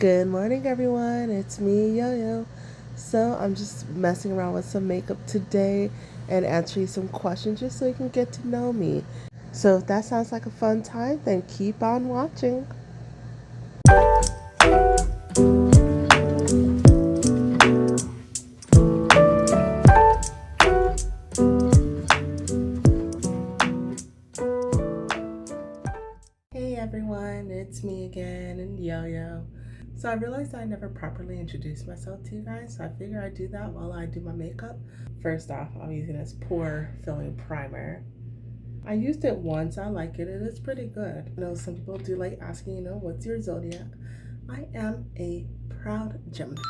Good morning, everyone. It's me, Yo Yo. So, I'm just messing around with some makeup today and answering some questions just so you can get to know me. So, if that sounds like a fun time, then keep on watching. Hey, everyone. It's me again and Yo Yo. So, I realized I never properly introduced myself to you guys, so I figure I'd do that while I do my makeup. First off, I'm using this Pore Filling Primer. I used it once. I like it. It is pretty good. I know some people do like asking, what's your zodiac? I am a proud Gemini.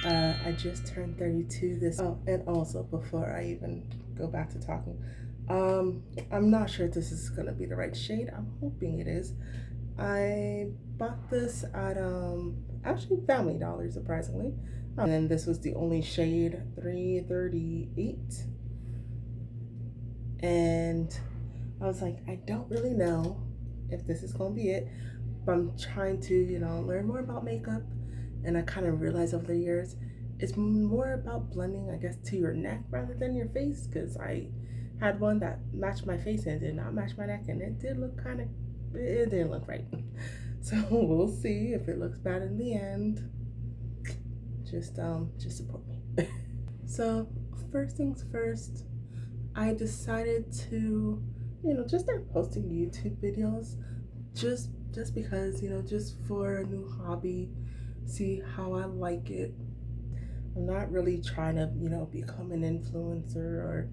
I just turned 32 this. Oh, and also before I even go back to talking, I'm not sure if this is gonna be the right shade. I'm hoping it is. I bought this at actually Family Dollar, surprisingly. And this was the only shade, 338. And I was like, I don't really know if this is gonna be it, but I'm trying to, learn more about makeup. And I kind of realized over the years, it's more about blending, I guess, to your neck rather than your face. Because I had one that matched my face and did not match my neck, and it did look it didn't look right. So we'll see if it looks bad in the end. Just support me. So first things first, I decided to, just start posting YouTube videos just because, just for a new hobby, see how I like it. I'm not really trying to, become an influencer or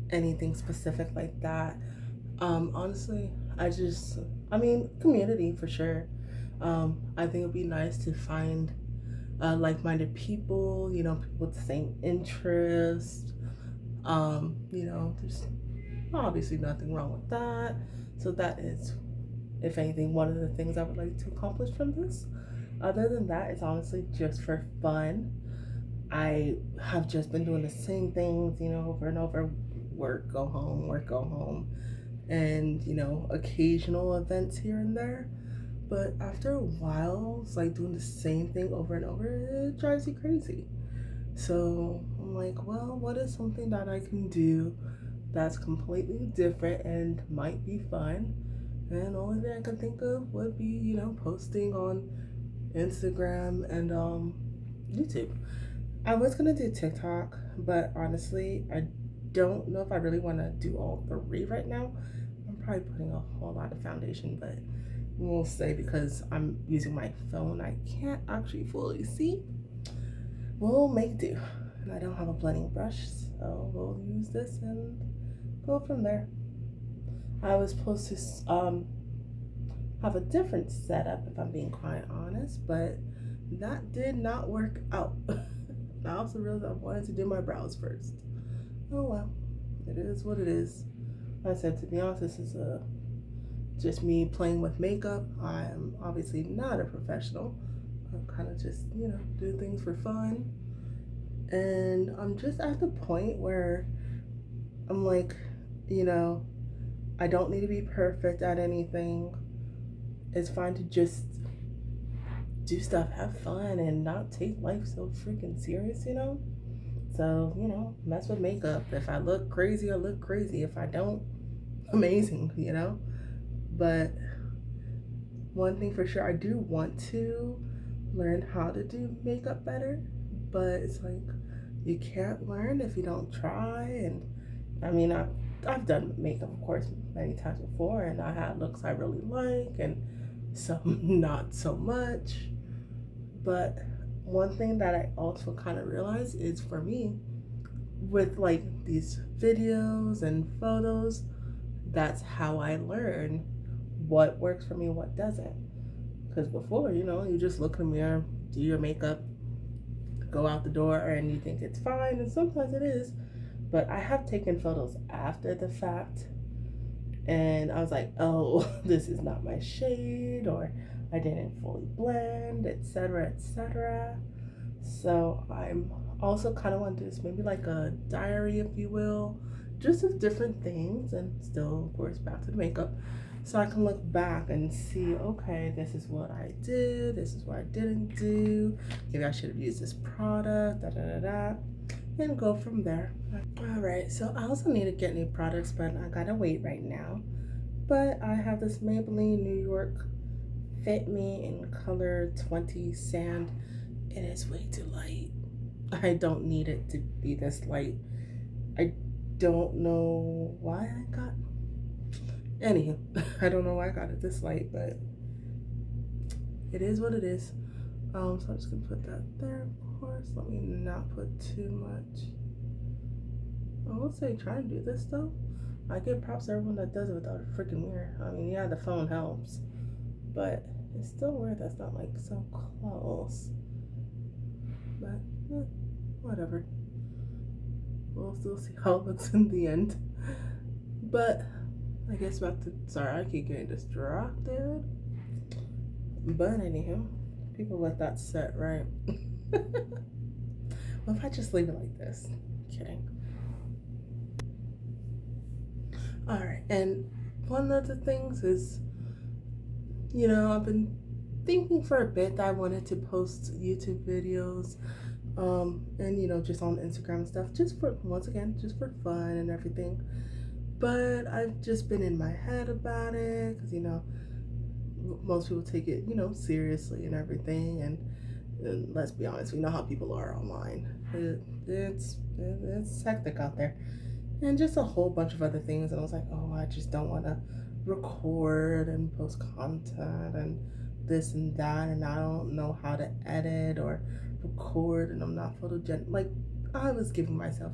anything specific like that. Honestly, community for sure. I think it'd be nice to find like-minded people, people with the same interests. There's obviously nothing wrong with that. So that is, if anything, one of the things I would like to accomplish from this. Other than that, it's honestly just for fun. I have just been doing the same things, over and over. Work, go home, work, go home, and occasional events here and there. But after a while, it's like doing the same thing over and over, it drives you crazy. So I'm like, well, what is something that I can do that's completely different and might be fun? And the only thing I can think of would be, posting on Instagram and YouTube. I was gonna do TikTok, but honestly, I don't know if I really want to do all three right now. I'm probably putting a whole lot of foundation, but we'll say because I'm using my phone, I can't actually fully see. We'll make do. And I don't have a blending brush, so we'll use this and go from there. I was supposed to have a different setup, if I'm being quite honest, but that did not work out. I also realized I wanted to do my brows first. Oh well, it is what it is. Like I said, to be honest, this is just me playing with makeup. I am obviously not a professional. I'm kind of just, do things for fun. And I'm just at the point where I'm like, I don't need to be perfect at anything. It's fine to just do stuff, have fun, and not take life so freaking serious, So, mess with makeup. If I look crazy, I look crazy. If I don't, amazing, But one thing for sure, I do want to learn how to do makeup better, but it's like you can't learn if you don't try. And I've done makeup, of course, many times before, and I had looks I really like and some not so much. But one thing that I also kind of realized is for me, with like these videos and photos, that's how I learn what works for me, what doesn't. Because before, you just look in the mirror, do your makeup, go out the door, and you think it's fine, and sometimes it is. But I have taken photos after the fact, and I was like, oh, this is not my shade, or I didn't fully blend, etc., etc. So I'm also kind of want to do this, maybe like a diary, if you will, just of different things, and still, of course, back to the makeup. so I can look back and see, okay, this is what I did, this is what I didn't do, maybe I should have used this product, da da da da, and go from there. All right, so I also need to get new products, but I gotta wait right now. But I have this Maybelline New York Fit Me in color 20 Sand. It is way too light. I don't need it to be this light. I don't know why I got. Anywho, I don't know why I got it this light, but it is what it is. So I'm just gonna put that there, of course. Let me not put too much. I will say try and do this though. I give props to everyone that does it without a freaking mirror. I mean, yeah, the phone helps, but it's still weird that's not like so close. But whatever. We'll still see how it looks in the end. But I guess back to, sorry, I keep getting distracted. But anyhow, people let that set, right? Well, if I just leave it like this, I'm kidding. All right, and one of the things is, I've been thinking for a bit that I wanted to post YouTube videos, and just on Instagram and stuff, just for, once again, just for fun and everything. But I've just been in my head about it because most people take it seriously and everything, and let's be honest, we know how people are online. It's hectic out there, and just a whole bunch of other things. And I was like, oh, I just don't want to record and post content and this and that, and I don't know how to edit or record, and I'm not photogenic. Like, I was giving myself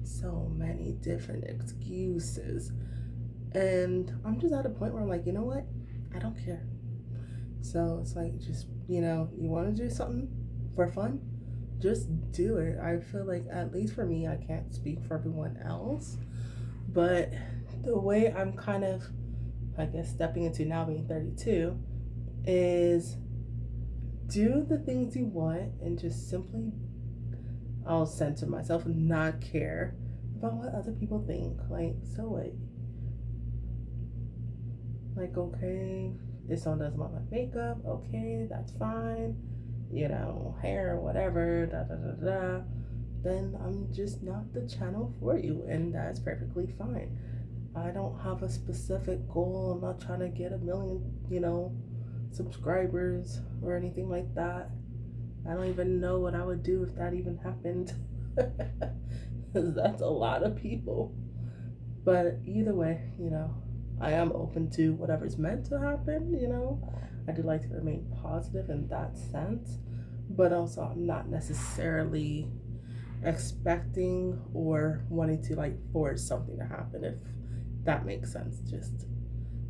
so many different excuses, and I'm just at a point where I'm like, you know what, I don't care. So it's like, just you want to do something for fun, just do it. I feel like, at least for me, I can't speak for everyone else, but the way I'm kind of, I guess, stepping into now being 32 is do the things you want and just simply, I'll censor myself and not care about what other people think. Like, so what? Like, okay, if someone doesn't want my makeup, okay, that's fine. Hair, whatever, da da da da. Then I'm just not the channel for you, and that's perfectly fine. I don't have a specific goal. I'm not trying to get 1 million, subscribers or anything like that. I don't even know what I would do if that even happened. Because that's a lot of people. But either way, I am open to whatever's meant to happen, I do like to remain positive in that sense. But also, I'm not necessarily expecting or wanting to like force something to happen, if that makes sense.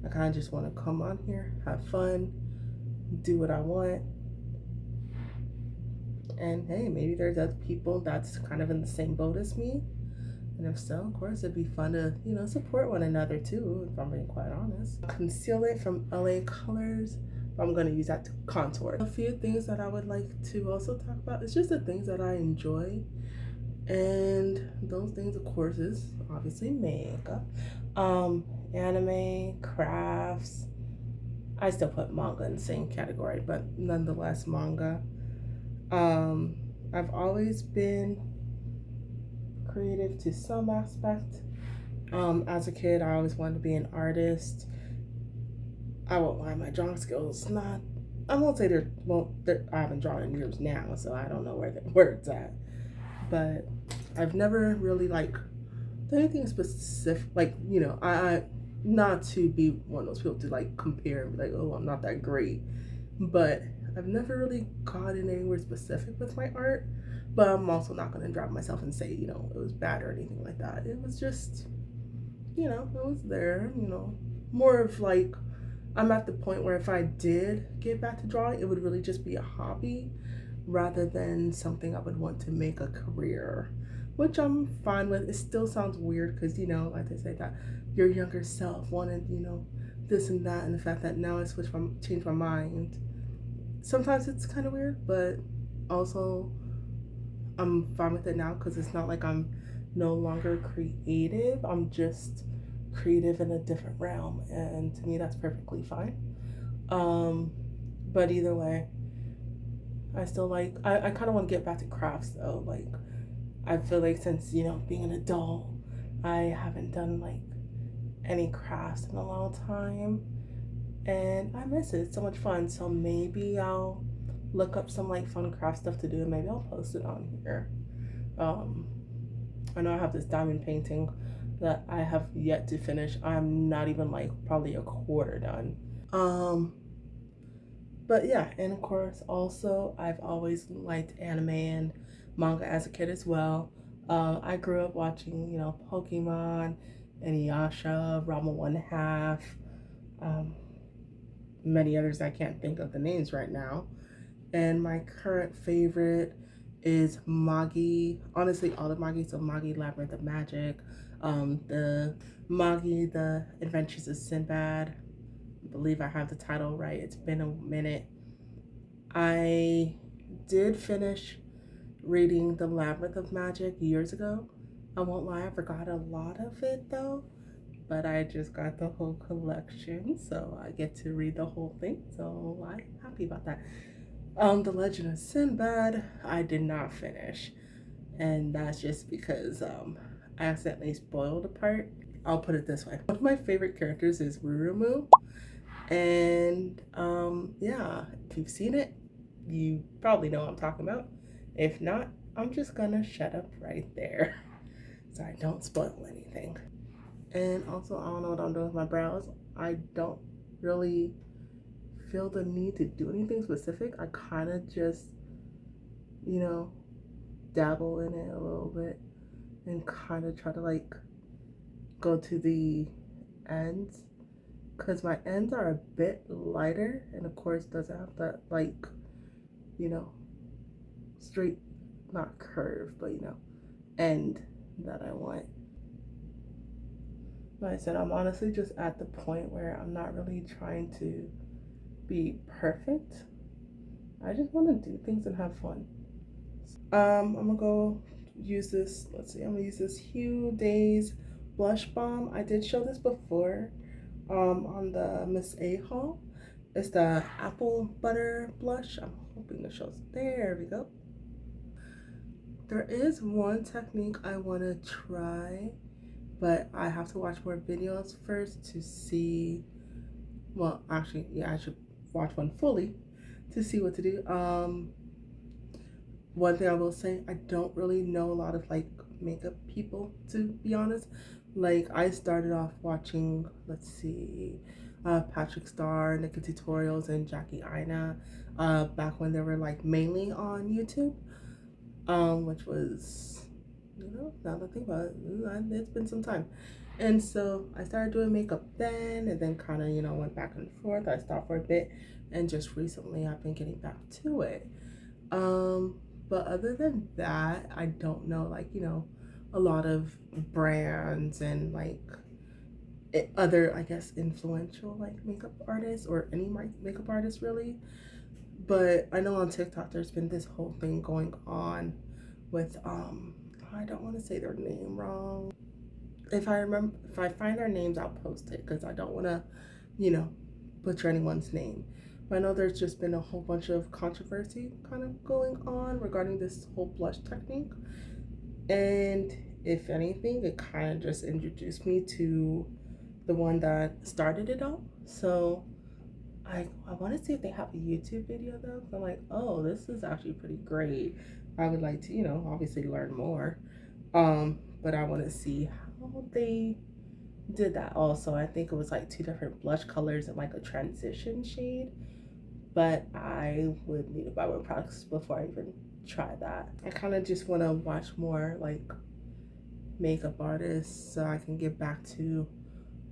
I kind of just want to come on here, have fun, do what I want, and hey, maybe there's other people that's kind of in the same boat as me, and if so, of course, it'd be fun to support one another too, if I'm being quite honest. Conceal it from LA Colors. I'm going to use that to contour. A few things that I would like to also talk about is just the things that I enjoy, and those things, of course, is obviously makeup, anime, crafts. I still put manga in the same category, but nonetheless, manga. I've always been creative to some aspect. As a kid, I always wanted to be an artist. I won't lie, my drawing skills I won't say I haven't drawn in years now, so I don't know where it's at. But I've never really done anything specific, I not to be one of those people to compare and be like, oh, I'm not that great, but I've never really gotten anywhere specific with my art. But I'm also not going to drop myself and say it was bad or anything like that. It was just it was there. More of I'm at the point where if I did get back to drawing, it would really just be a hobby rather than something I would want to make a career, which I'm fine with. It still sounds weird because, like they say, that your younger self wanted, this and that, and the fact that now I changed my mind. Sometimes it's kind of weird, but also I'm fine with it now because it's not like I'm no longer creative. I'm just creative in a different realm, and to me, that's perfectly fine. Um, but either way, I still like, I kind of want to get back to crafts though. Like, I feel like since, being an adult, I haven't done like any crafts in a long time, and I miss it. It's so much fun. So maybe I'll look up some like fun craft stuff to do, and maybe I'll post it on here. Um, I know I have this diamond painting that I have yet to finish. I'm not even like probably a quarter done. Um, but yeah, and of course, also I've always liked anime and manga as a kid as well. I grew up watching, Pokemon, Inuyasha, Rama One Half, um, many others I can't think of the names right now. And my current favorite is Magi. Honestly, all the Magi. So Magi Labyrinth of Magic, the Magi The Adventures of Sinbad. I believe I have the title right. It's been a minute. I did finish reading The Labyrinth of Magic years ago. I won't lie, I forgot a lot of it though, but I just got the whole collection, so I get to read the whole thing, so I'm happy about that. The Legend of Sinbad, I did not finish, and that's just because I accidentally spoiled a part. I'll put it this way: one of my favorite characters is Rurumu, and yeah, if you've seen it, you probably know what I'm talking about. If not, I'm just gonna shut up right there so I don't spoil anything. And also, I don't know what I'm doing with my brows. I don't really feel the need to do anything specific. I kind of just, you know, dabble in it a little bit and kind of try to like go to the ends because my ends are a bit lighter and of course doesn't have that like, you know, straight, not curve, but end that I want. Like I said, I'm honestly just at the point where I'm not really trying to be perfect. I just want to do things and have fun. I'm gonna go use this. Let's see, I'm gonna use this Hue Days blush balm. I did show this before on the Miss A haul. It's the apple butter blush. I'm hoping the show's there. We go. There is one technique I want to try, but I have to watch more videos first to see. Well, actually, yeah, I should watch one fully to see what to do. One thing I will say, I don't really know a lot of like makeup people, to be honest. Like I started off watching, let's see, Patrick Star, Nika Tutorials, and Jackie Aina, back when they were like mainly on YouTube, which was, now that I think about it, it's been some time. And so I started doing makeup then, and then kind of, went back and forth. I stopped for a bit, and just recently I've been getting back to it. But other than that, I don't know, like, a lot of brands and like other, I guess, influential like makeup artists or any makeup artists really. But I know on TikTok there's been this whole thing going on with I don't want to say their name wrong. If I find their names, I'll post it because I don't want to, butcher anyone's name. But I know there's just been a whole bunch of controversy kind of going on regarding this whole blush technique. And if anything, it kind of just introduced me to the one that started it all. So I want to see if they have a YouTube video though. I'm like, oh, this is actually pretty great. I would like to, obviously learn more. But I want to see how they did that also. I think it was like two different blush colors and like a transition shade. But I would need to buy more products before I even try that. I kind of just want to watch more like makeup artists so I can get back to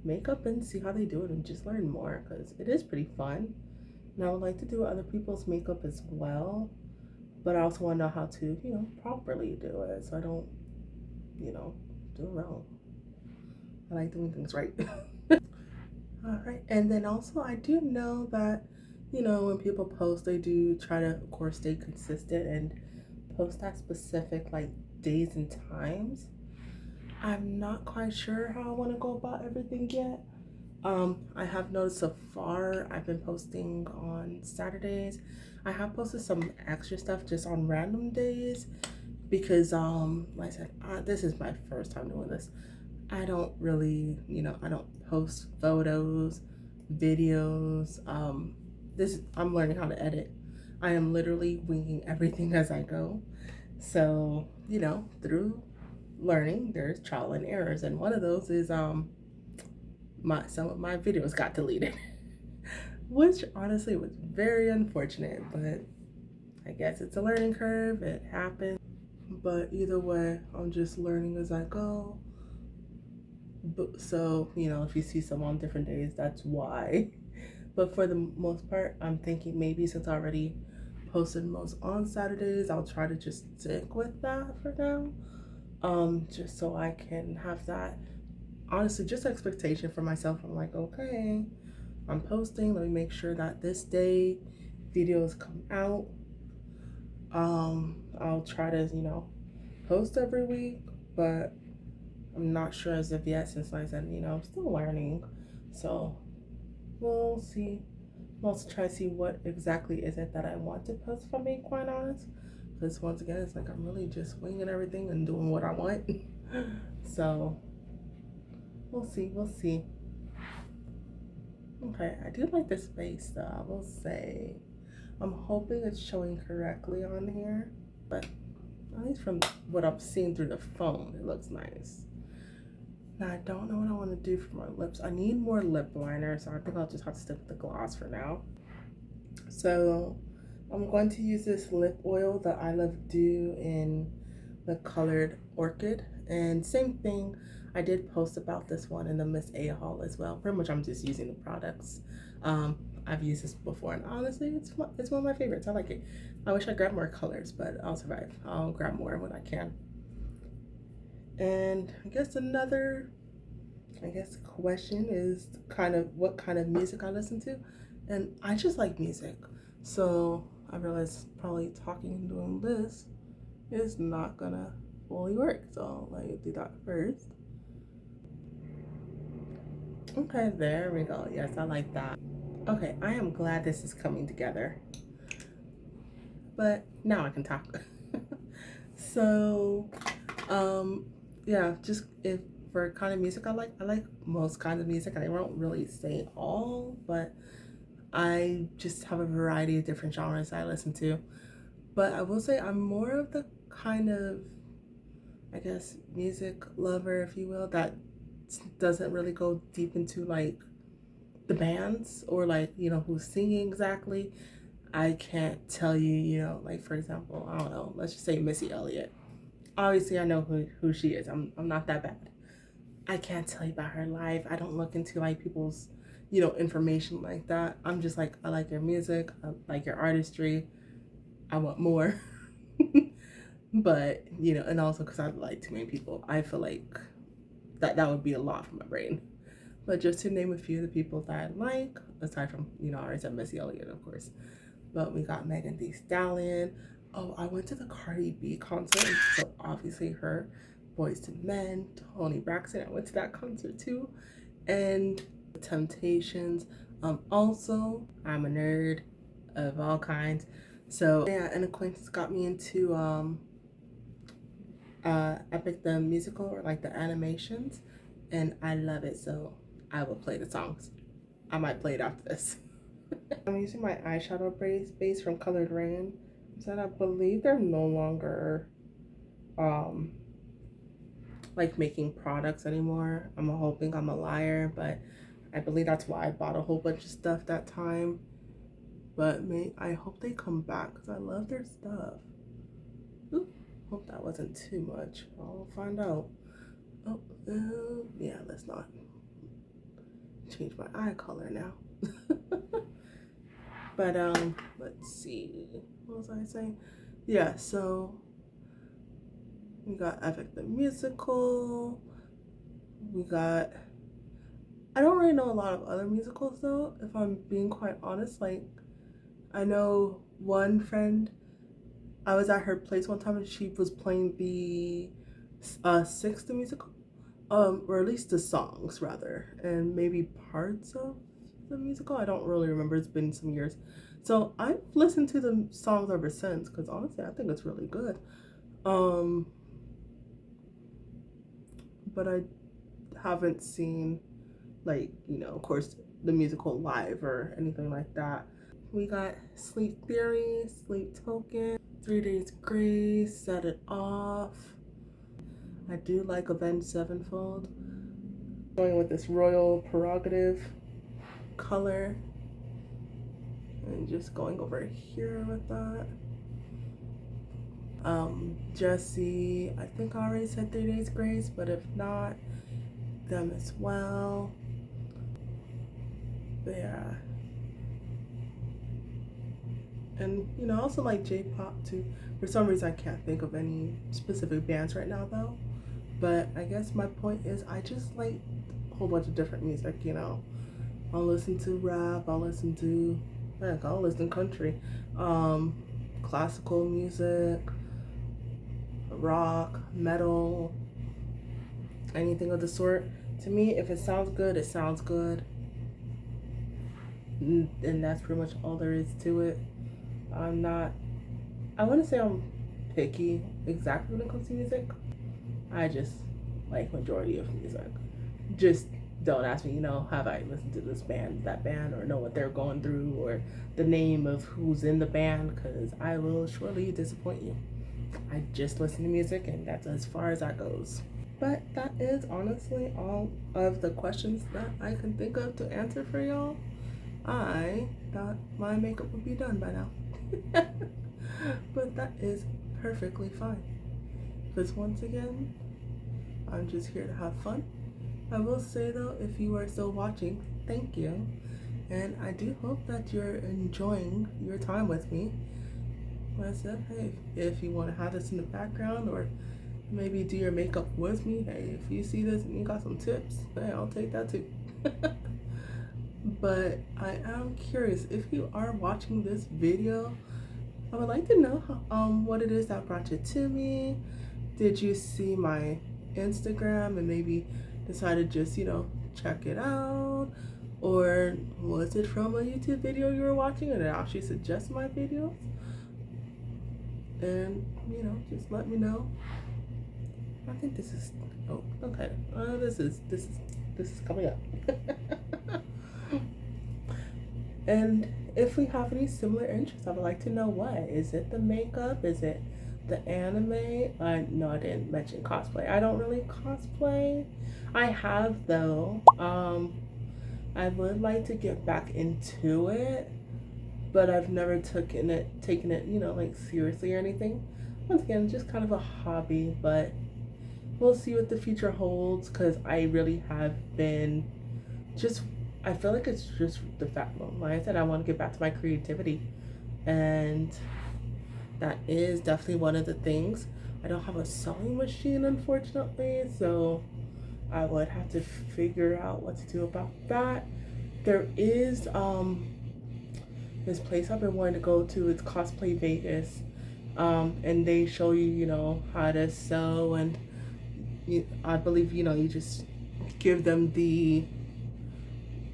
makeup and see how they do it and just learn more because it is pretty fun. And I would like to do other people's makeup as well, but I also want to know how to, properly do it so I don't, do it wrong. I like doing things right. All right, and then also I do know that, when people post, they do try to, of course, stay consistent and post at specific like days and times. I'm not quite sure how I want to go about everything yet. I have noticed so far I've been posting on Saturdays. I have posted some extra stuff just on random days because like I said, this is my first time doing this. I don't really, I don't post photos, videos. This I'm learning how to edit. I am literally winging everything as I go. So, through learning, there's trial and errors, and one of those is my some of my videos got deleted, which honestly was very unfortunate. But I guess it's a learning curve. It happens. But either way, I'm just learning as I go. But so if you see some on different days, that's why. But for the most part, I'm thinking maybe since I already posted most on Saturdays, I'll try to just stick with that for now. Just so I can have that honestly just expectation for myself. I'm like, okay, I'm posting. Let me make sure that this day videos come out. I'll try to, post every week, but I'm not sure as of yet since like I said, I'm still learning. So we'll see. I'll also try to see what exactly is it that I want to post if I'm being quite honest. Because once again, it's like I'm really just winging everything and doing what I want. So we'll see. We'll see. Okay, I do like this face though, I will say. I'm hoping it's showing correctly on here, but at least from what I've seen through the phone, it looks nice. Now, I don't know what I want to do for my lips. I need more lip liner, so I think I'll just have to stick with the gloss for now. So I'm going to use this lip oil, the I Love Dew in the colored Orchid. And same thing, I did post about this one in the Miss A haul as well. Pretty much I'm just using the products. I've used this before, and honestly, it's one of my favorites. I like it. I wish I grabbed more colors, but I'll survive. I'll grab more when I can. And I guess another, question is kind of what kind of music I listen to. And I just like music. So I realized probably talking and doing this is not gonna fully work. So let me do that first. Okay, there we go. Yes, I like that. Okay, I am glad this is coming together. But now I can talk. So, yeah, just if for kind of music I like most kinds of music. I won't really say all, but I just have a variety of different genres I listen to. But I will say I'm more of the kind of, I guess, music lover, if you will, that doesn't really go deep into like the bands or like, who's singing exactly. I can't tell you, like for example, I don't know, let's just say Missy Elliott. Obviously, I know who she is. I'm not that bad. I can't tell you about her life. I don't look into like people's, information like that. I'm just like, I like your music, I like your artistry. I want more. But, and also because I like too many people, I feel like that would be a lot for my brain. But just to name a few of the people that I like, aside from, I already said Missy Elliott, of course. But we got Megan Thee Stallion. Oh, I went to the Cardi B concert, so obviously her. Boys II Men, Toni Braxton. I went to that concert too. And Temptations. Also, I'm a nerd of all kinds. So yeah, an acquaintance got me into Epic the musical, or like the animations, and I love it. So I will play the songs. I might play it after this. I'm using my eyeshadow base from Colored Rain. So I believe they're no longer like making products anymore. I'm hoping I'm a liar, but I believe that's why I bought a whole bunch of stuff that time. But I hope they come back because I love their stuff. Ooh, hope that wasn't too much. I'll find out. Oh, yeah, let's not change my eye color now. But let's see. What was I saying? Yeah, so we got Epic the musical. We got, I don't really know a lot of other musicals though, if I'm being quite honest. Like, I know one friend, I was at her place one time and she was playing the Six the musical. or at least the songs rather, and maybe parts of the musical. I don't really remember. It's been some years, so I've listened to the songs ever since. Because honestly, I think it's really good. Um, but I haven't seen, like, of course, the musical live or anything like that. We got Sleep Theory, Sleep Token, 3 Days Grace, Set It Off. I do like Avenged Sevenfold. Going with this Royal Prerogative color. And just going over here with that. Jesse, I think I already said 3 Days Grace, but if not, them as well. But yeah. And I also like J-pop too. For some reason I can't think of any specific bands right now though. But I guess my point is I just like a whole bunch of different music, I'll listen to rap, I'll listen to country, classical music, rock, metal, anything of the sort. To me, if it sounds good, it sounds good. And that's pretty much all there is to it. I wouldn't say I'm picky exactly when it comes to music. I just like majority of music. Just don't ask me, have I listened to this band, that band, or know what they're going through, or the name of who's in the band, because I will surely disappoint you. I just listen to music, and that's as far as that goes. But that is honestly all of the questions that I can think of to answer for y'all. I thought my makeup would be done by now. But that is perfectly fine. Because once again, I'm just here to have fun. I will say though, if you are still watching, thank you. And I do hope that you're enjoying your time with me. Like I said, hey, if you want to have this in the background or maybe do your makeup with me, hey, if you see this and you got some tips, hey, I'll take that too. But I am curious, if you are watching this video, I would like to know what it is that brought you to me. Did you see my Instagram and maybe decide to just, check it out? Or was it from a YouTube video you were watching and it actually suggests my videos? And, just let me know. I think this is, oh, okay. This is coming up. And if we have any similar interests, I would like to know what. Is it the makeup? Is it the anime? No, I didn't mention cosplay. I don't really cosplay. I have though. I would like to get back into it, but I've never taken it, like seriously or anything. Once again, just kind of a hobby, but we'll see what the future holds, because I really have been just, I feel like it's just the fact, like I said, I want to get back to my creativity, and that is definitely one of the things. I don't have a sewing machine, unfortunately, so I would have to figure out what to do about that. There is this place I've been wanting to go to. It's Cosplay Vegas, and they show you, how to sew, and I believe you just give them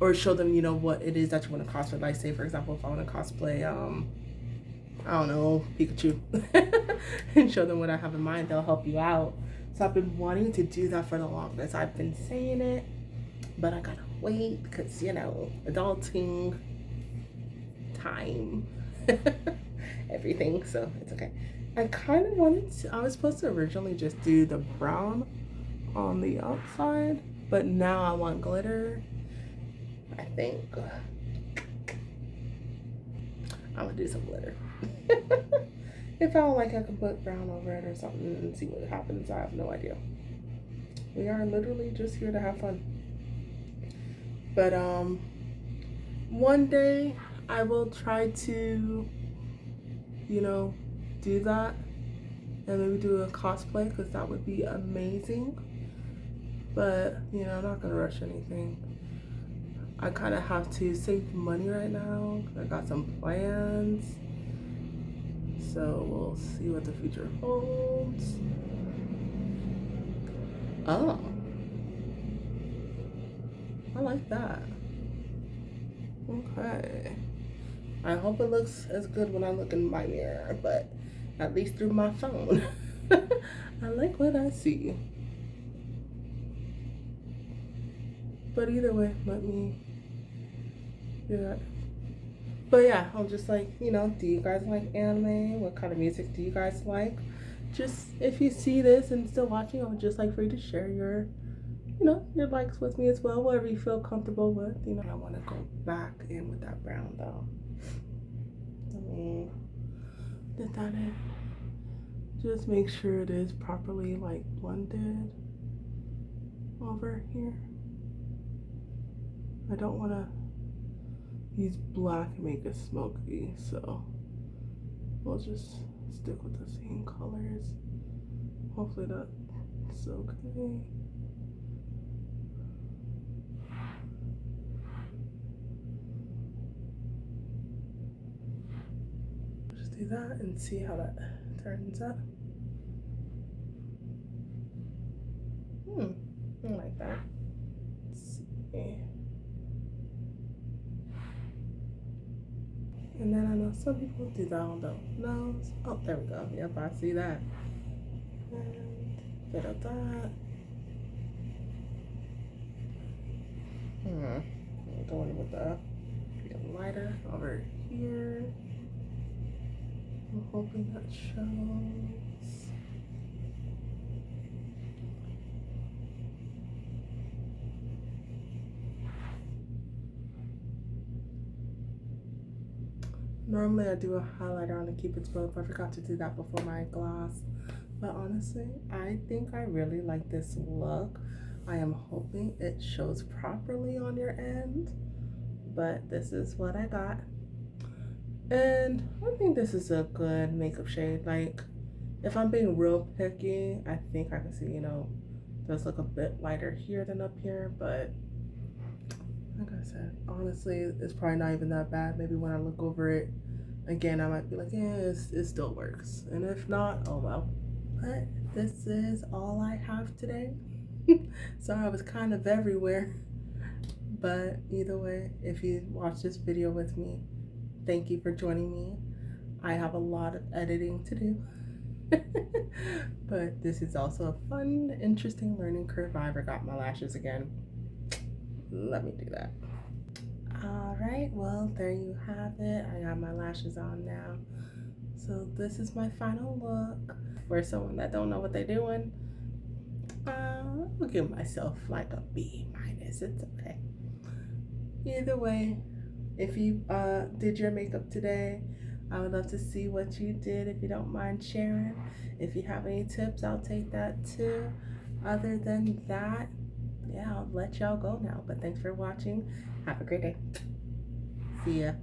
or show them what it is that you want to cosplay. Like, say for example, if I want to cosplay I don't know, Pikachu, and show them what I have in mind, they'll help you out. So I've been wanting to do that for the longest. I've been saying it, but I gotta wait because adulting, time, everything, so it's okay. I kind of I was supposed to originally just do the brown on the outside, but now I want glitter. I think I'm gonna do some glitter. If I don't like, I can put brown over it or something and see what happens. I have no idea. We are literally just here to have fun. But one day I will try to do that and maybe do a cosplay, because that would be amazing. But I'm not gonna rush anything. I kind of have to save money right now. I got some plans, so we'll see what the future holds. Oh, I like that. Okay. I hope it looks as good when I look in my mirror, but at least through my phone. I like what I see. But either way, let me do that. But yeah, I'm just like, do you guys like anime? What kind of music do you guys like? Just if you see this and still watching, I would just like for you to share your likes with me as well, whatever you feel comfortable with. I want to go back in with that brown though. Let me get that in. Just make sure it is properly like blended over here. I don't want to use black and make it smoky, so we'll just stick with the same colors. Hopefully that's okay. Just do that and see how that turns out. I like that. Let's see. And then I know some people do that on the nose. Oh, there we go. Yep, I see that. And bit of that. Going with the lighter over here. I'm hoping that shows. Normally I do a highlighter on the Cupid's bow, but I forgot to do that before my gloss. But honestly, I think I really like this look. I am hoping it shows properly on your end, but this is what I got. And I think this is a good makeup shade. Like, if I'm being real picky, I think I can see, does look a bit lighter here than up here, but like I said, honestly, it's probably not even that bad. Maybe when I look over it again, I might be like, yeah, it still works. And if not, oh well. But this is all I have today. Sorry, I was kind of everywhere. But either way, if you watch this video with me, thank you for joining me. I have a lot of editing to do. But this is also a fun, interesting learning curve. I forgot my lashes again. Let me do that. All right, well, there you have it. I got my lashes on now. So this is my final look. For someone that don't know what they're doing, I'll give myself like a B minus. It's okay. Either way, if you did your makeup today, I would love to see what you did. If you don't mind sharing, if you have any tips, I'll take that too. Other than that, yeah, I'll let y'all go now. But thanks for watching. Have a great day. See ya.